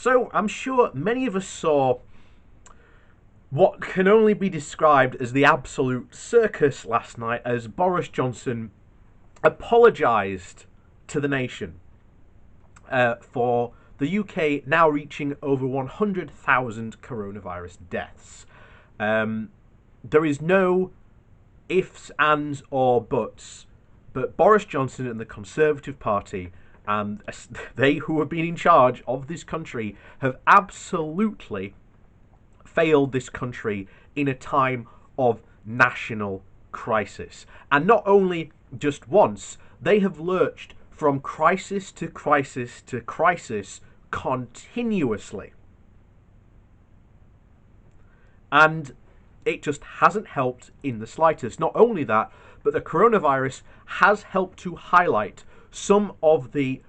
So I'm sure many of us saw what can only be described as the absolute circus last night as Boris Johnson apologised to the nation for the UK now reaching over 100,000 coronavirus deaths. There is no ifs, ands, or buts, but Boris Johnson and the Conservative Party, and they who have been in charge of this country, have absolutely failed this country in a time of national crisis. And not only just once, they have lurched from crisis to crisis to crisis continuously. And it just hasn't helped in the slightest. Not only that, but the coronavirus has helped to highlight some of the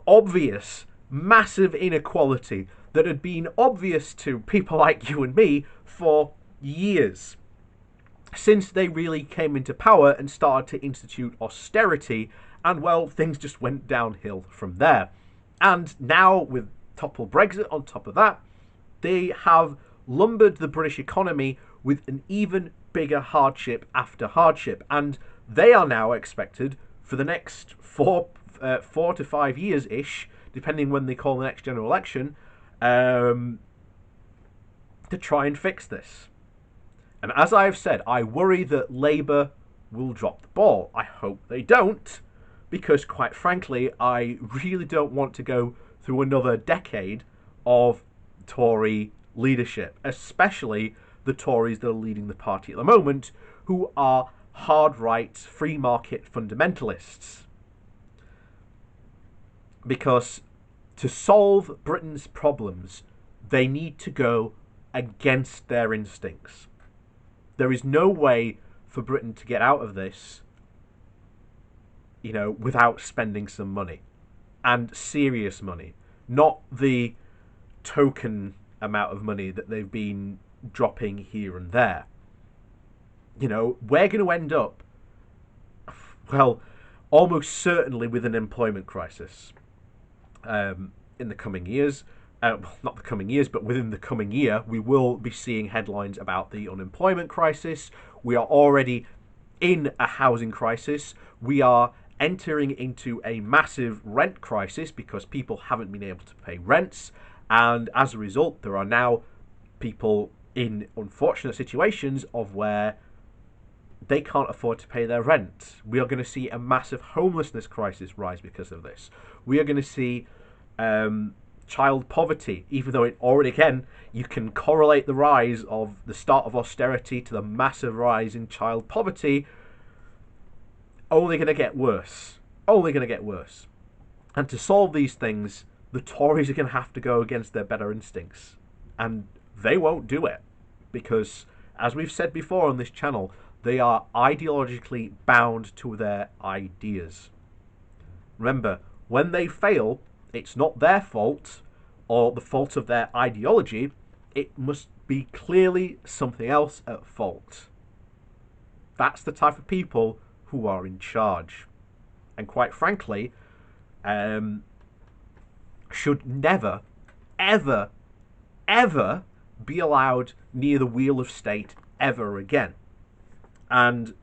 obvious massive inequality that had been obvious to people like you and me for years, since they really came into power and started to institute austerity, and well, things just went downhill from there. And now, with topple Brexit on top of that, they have lumbered the British economy with an even bigger hardship after hardship, and they are now expected for the next 4 to 5 years ish, depending when they call the next general election, to try and fix this. And as I have said, I worry that Labour will drop the ball. I hope they don't, because quite frankly, I really don't want to go through another decade of Tory leadership, especially the Tories that are leading the party at the moment, who are hard right, free market fundamentalists. Because to solve Britain's problems, they need to go against their instincts. There is no way for Britain to get out of this, without spending some money, and serious money, not the token amount of money that they've been dropping here and there. We're going to end up, well, almost certainly with an employment crisis in the coming years. Not the coming years, but within the coming year, we will be seeing headlines about the unemployment crisis. We are already in a housing crisis. We are entering into a massive rent crisis because people haven't been able to pay rents. And as a result, there are now people in unfortunate situations of where they can't afford to pay their rent. We are going to see a massive homelessness crisis rise because of this. We are going to see child poverty, even though it already, again, you can correlate the rise of the start of austerity to the massive rise in child poverty, only going to get worse. Only going to get worse. And to solve these things, the Tories are going to have to go against their better instincts. And they won't do it. Because, as we've said before on this channel, they are ideologically bound to their ideas. Remember, when they fail, it's not their fault or the fault of their ideology. It must be clearly something else at fault. That's the type of people who are in charge. And quite frankly, should never, ever, ever be allowed near the wheel of state ever again. And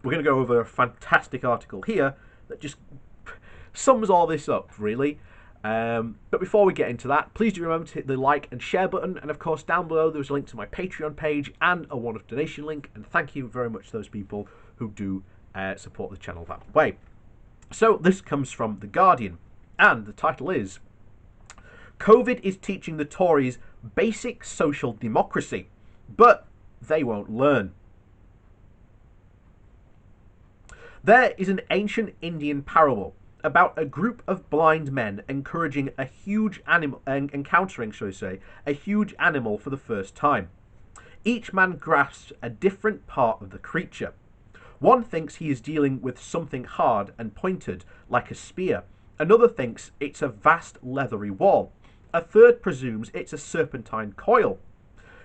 we're going to go over a fantastic article here that just sums all this up, really. But before we get into that, please do remember to hit the like and share button. And of course, down below, there's a link to my Patreon page and a one-off donation link. And thank you very much to those people who do support the channel that way. So this comes from The Guardian. And the title is, COVID is teaching the Tories basic social democracy, but they won't learn. There is an ancient Indian parable about a group of blind men encountering a huge animal for the first time. Each man grasps a different part of the creature. One thinks he is dealing with something hard and pointed, like a spear. Another thinks it's a vast leathery wall. A third presumes it's a serpentine coil.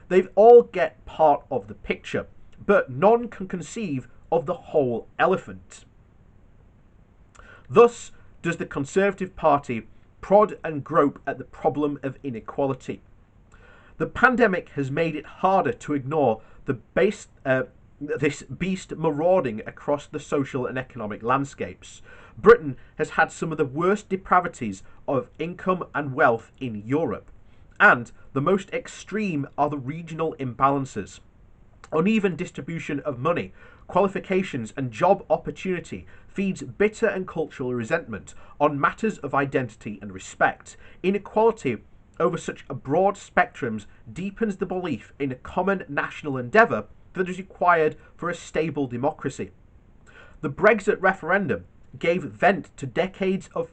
They all get part of the picture, but none can conceive of the whole elephant. Thus does the Conservative Party prod and grope at the problem of inequality. The pandemic has made it harder to ignore this beast marauding across the social and economic landscapes. Britain has had some of the worst depravities of income and wealth in Europe, and the most extreme are the regional imbalances. Uneven distribution of money, qualifications, and job opportunity feeds bitter and cultural resentment on matters of identity and respect. Inequality over such a broad spectrums deepens the belief in a common national endeavour that is required for a stable democracy. The Brexit referendum gave vent to decades of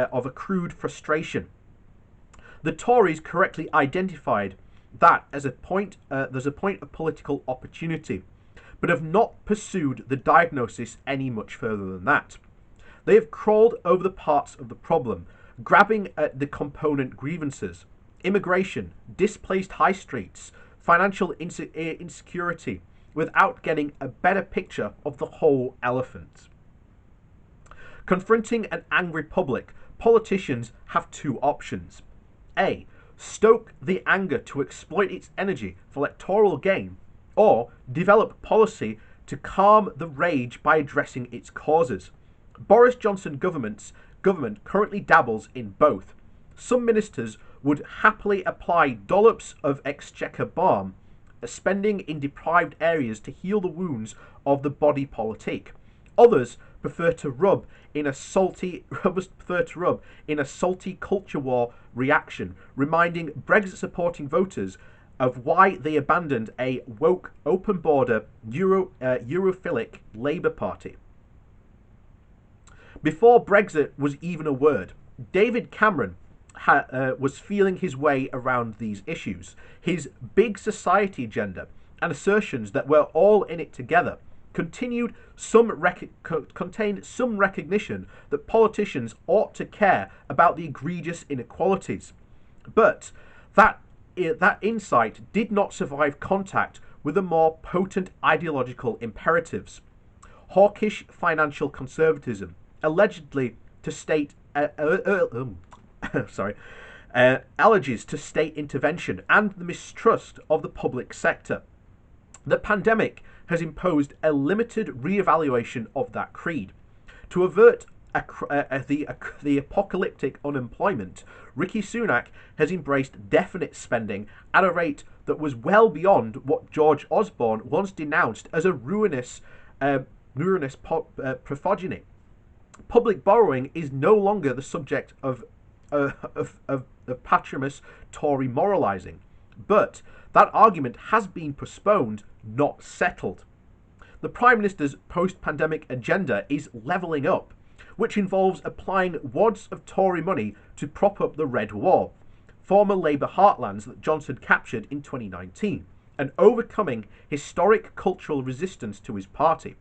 accrued frustration. The Tories correctly identified that as there's a point of political opportunity, but have not pursued the diagnosis any much further than that. They have crawled over the parts of the problem, grabbing at the component grievances: immigration, displaced high streets, financial insecurity, without getting a better picture of the whole elephant. Confronting an angry public, politicians have two options. A. Stoke the anger to exploit its energy for electoral gain, or develop policy to calm the rage by addressing its causes. Boris Johnson government currently dabbles in both. Some ministers would happily apply dollops of exchequer balm, spending in deprived areas to heal the wounds of the body politic. Others prefer to rub in a salty culture war reaction, reminding Brexit supporting voters of why they abandoned a woke, open border, Europhilic Labour Party. Before Brexit was even a word, David Cameron was feeling his way around these issues. His big society agenda and assertions that we're all in it together contained some recognition that politicians ought to care about the egregious inequalities. But that insight did not survive contact with the more potent ideological imperatives. Hawkish financial conservatism, allegedly to state allergies to state intervention, and the mistrust of the public sector. The pandemic has imposed a limited re-evaluation of that creed. To avert the apocalyptic unemployment, Rishi Sunak has embraced deficit spending at a rate that was well beyond what George Osborne once denounced as a ruinous progeny. Public borrowing is no longer the subject of patronus Tory moralising, but that argument has been postponed, not settled. The Prime Minister's post-pandemic agenda is levelling up, which involves applying wads of Tory money to prop up the Red Wall, former Labour heartlands that Johnson captured in 2019, and overcoming historic cultural resistance to his party.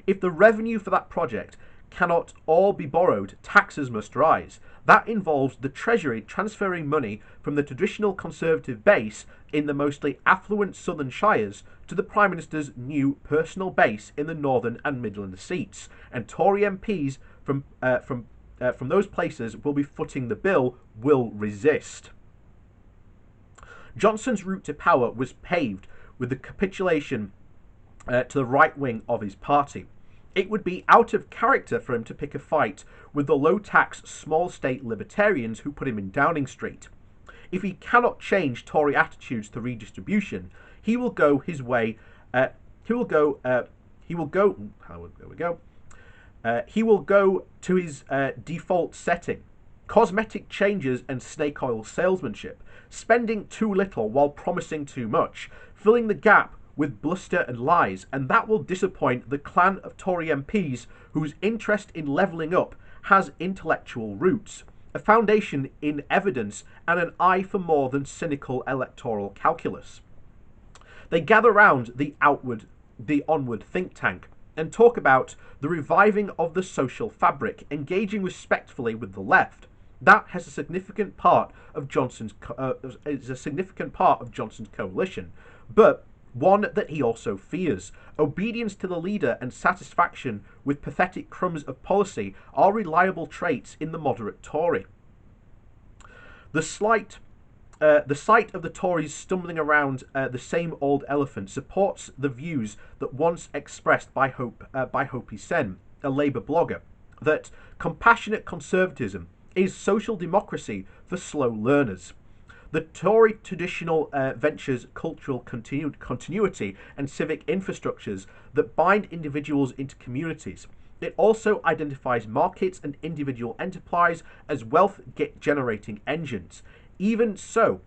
If the revenue for that project cannot all be borrowed, taxes must rise. That involves the Treasury transferring money from the traditional Conservative base in the mostly affluent southern shires to the Prime Minister's new personal base in the northern and Midland seats, and Tory MPs from those places will be footing the bill, will resist. Johnson's route to power was paved with the capitulation to the right wing of his party. It would be out of character for him to pick a fight with the low-tax, small-state libertarians who put him in Downing Street. If he cannot change Tory attitudes to redistribution, he will go his way. He will go to his default setting: cosmetic changes and snake oil salesmanship, spending too little while promising too much, filling the gap with bluster and lies, and that will disappoint the clan of Tory MPs whose interest in levelling up has intellectual roots, a foundation in evidence, and an eye for more than cynical electoral calculus. They gather round the onward think tank and talk about the reviving of the social fabric, engaging respectfully with the left. That has a significant part of Johnson's coalition, but one that he also fears. Obedience to the leader and satisfaction with pathetic crumbs of policy are reliable traits in the moderate Tory. The sight of the Tories stumbling around the same old elephant supports the views that once expressed by Hopi Sen, a Labour blogger, that compassionate conservatism is social democracy for slow learners. The Tory traditional ventures cultural continuity and civic infrastructures that bind individuals into communities. It also identifies markets and individual enterprise as wealth generating engines. Even so,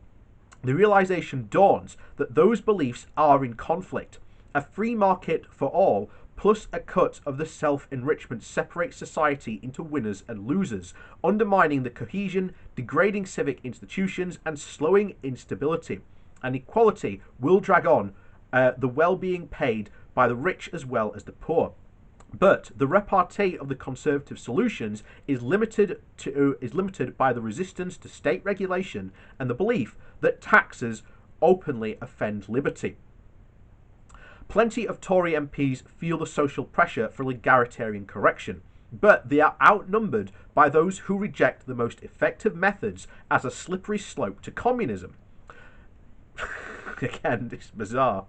the realization dawns that those beliefs are in conflict. A free market for all plus a cut of the self-enrichment separates society into winners and losers, undermining the cohesion, degrading civic institutions, and slowing instability. And equality will drag on the well-being paid by the rich as well as the poor. But the repartee of the Conservative solutions is limited by the resistance to state regulation and the belief that taxes openly offend liberty. Plenty of Tory MPs feel the social pressure for egalitarian correction, but they are outnumbered by those who reject the most effective methods as a slippery slope to communism. Again, it's bizarre.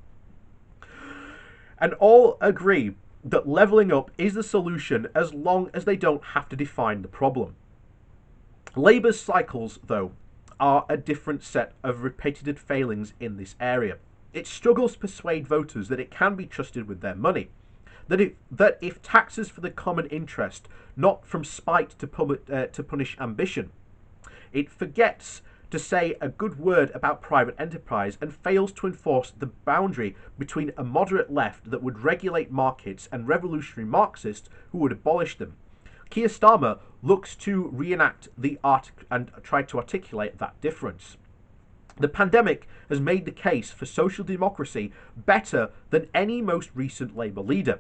And all agree that levelling up is the solution as long as they don't have to define the problem. Labour's cycles, though, are a different set of repeated failings in this area. It struggles to persuade voters that it can be trusted with their money, that if taxes for the common interest, not from spite to punish ambition. It forgets to say a good word about private enterprise and fails to enforce the boundary between a moderate left that would regulate markets and revolutionary Marxists who would abolish them. Keir Starmer looks to reenact the art and try to articulate that difference. The pandemic has made the case for social democracy better than any most recent Labour leader.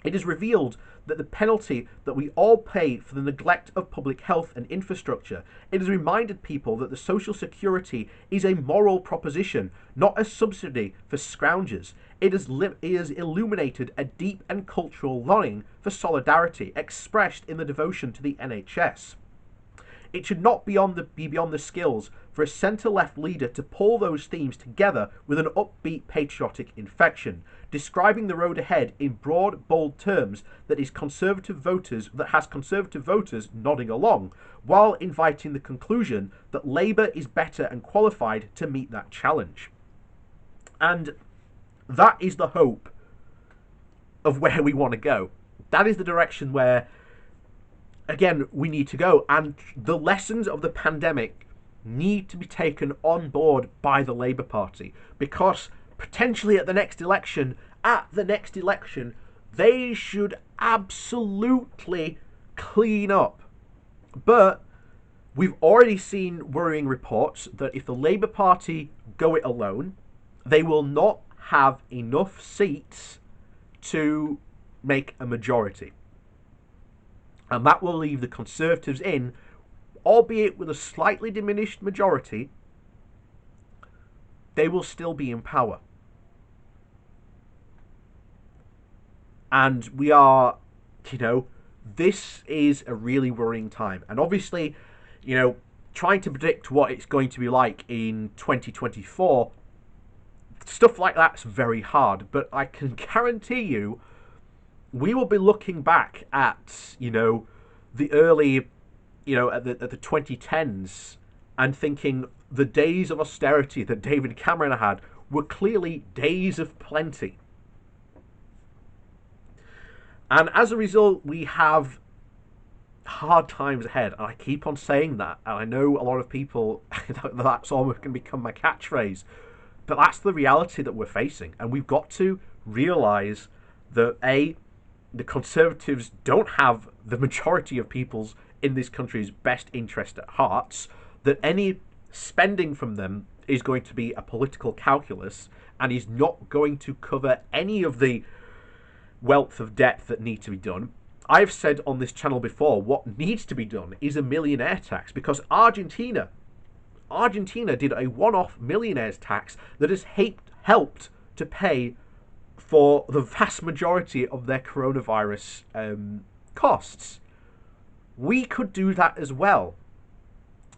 It has revealed that the penalty that we all pay for the neglect of public health and infrastructure. It has reminded people that the social security is a moral proposition, not a subsidy for scroungers. It has illuminated a deep and cultural longing for solidarity expressed in the devotion to the NHS. It should not be beyond the skills for a centre-left leader to pull those themes together with an upbeat patriotic infection, describing the road ahead in broad, bold terms that has conservative voters nodding along, while inviting the conclusion that Labour is better and qualified to meet that challenge. And that is the hope of where we want to go. That is the direction where, again, we need to go. And the lessons of the pandemic need to be taken on board by the Labour Party, because potentially at the next election, they should absolutely clean up. But we've already seen worrying reports that if the Labour Party go it alone, they will not have enough seats to make a majority. And that will leave the Conservatives in, albeit with a slightly diminished majority. They will still be in power. And we are, this is a really worrying time. And obviously, trying to predict what it's going to be like in 2024, stuff like that's very hard. But I can guarantee you, we will be looking back at, the early, at the 2010s and thinking the days of austerity that David Cameron had were clearly days of plenty. And as a result, we have hard times ahead. And I keep on saying that. And I know a lot of people, that's almost going to become my catchphrase. But that's the reality that we're facing. And we've got to realise that, the Conservatives don't have the majority of people's in this country's best interest at heart, that any spending from them is going to be a political calculus and is not going to cover any of the wealth of debt that need to be done. I've said on this channel before, what needs to be done is a millionaire tax, because Argentina did a one-off millionaires tax that has helped to pay for the vast majority of their coronavirus costs. We could do that as well.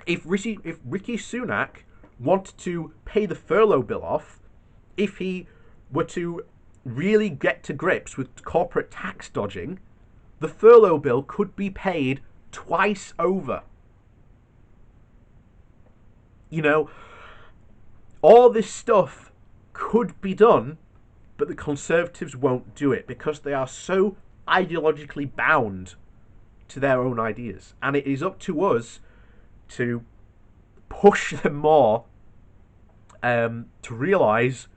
If Rishi Sunak wanted to pay the furlough bill off, if he were to really get to grips with corporate tax dodging, the furlough bill could be paid twice over. You know, all this stuff could be done, but the Conservatives won't do it because they are so ideologically bound to their own ideas. And it is up to us to push them more to realise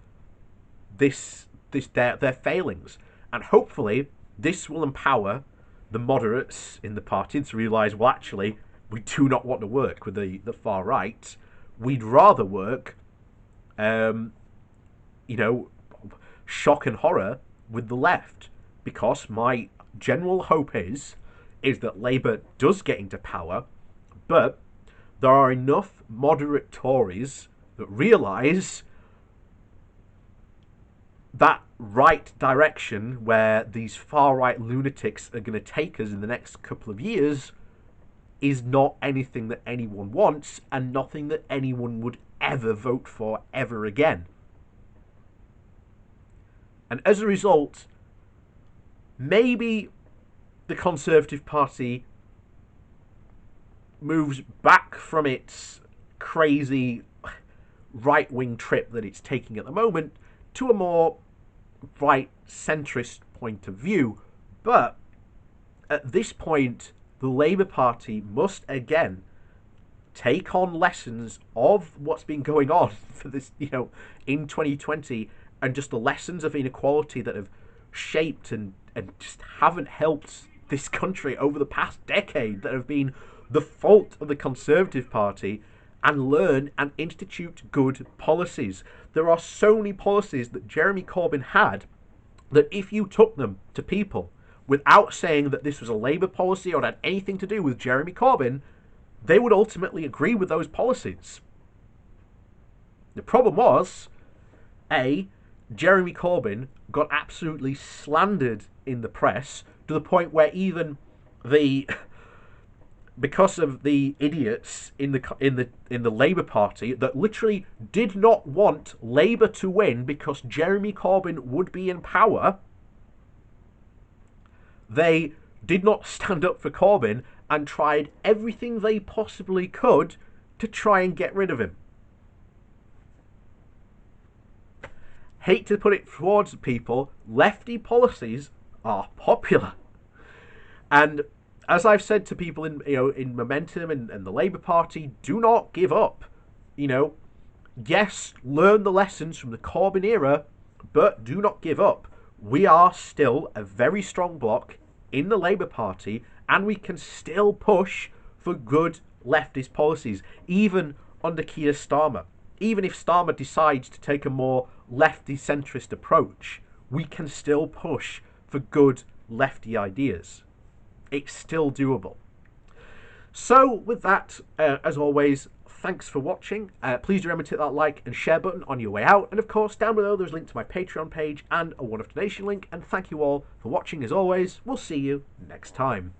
their failings. And hopefully this will empower the moderates in the party to realise, well, actually, we do not want to work with the far right. We'd rather work, shock and horror with the left. Because my general hope is that Labour does get into power, but there are enough moderate Tories that realise that right direction where these far-right lunatics are going to take us in the next couple of years is not anything that anyone wants and nothing that anyone would ever vote for ever again. And as a result, maybe the Conservative Party moves back from its crazy right-wing trip that it's taking at the moment to a more right-centrist point of view. But at this point, the Labour Party must again take on lessons of what's been going on for this, in 2020, and just the lessons of inequality that have shaped and just haven't helped this country over the past decade, that have been the fault of the Conservative Party, and learn and institute good policies. There are so many policies that Jeremy Corbyn had that if you took them to people without saying that this was a Labour policy or had anything to do with Jeremy Corbyn, they would ultimately agree with those policies. The problem was, Jeremy Corbyn got absolutely slandered in the press to the point where even because of the idiots in the Labour Party that literally did not want Labour to win because Jeremy Corbyn would be in power, they did not stand up for Corbyn and tried everything they possibly could to try and get rid of him. Hate to put it towards people, lefty policies are popular. And as I've said to people in Momentum and the Labour Party, do not give up. Yes, learn the lessons from the Corbyn era, but do not give up. We are still a very strong bloc in the Labour Party, and we can still push for good leftist policies, even under Keir Starmer. Even if Starmer decides to take a more lefty centrist approach, we can still push for good lefty ideas. It's still doable. So with that, as always, thanks for watching. Please do remember to hit that like and share button on your way out. And of course, down below there's a link to my Patreon page and a one-off donation link. And thank you all for watching as always. We'll see you next time.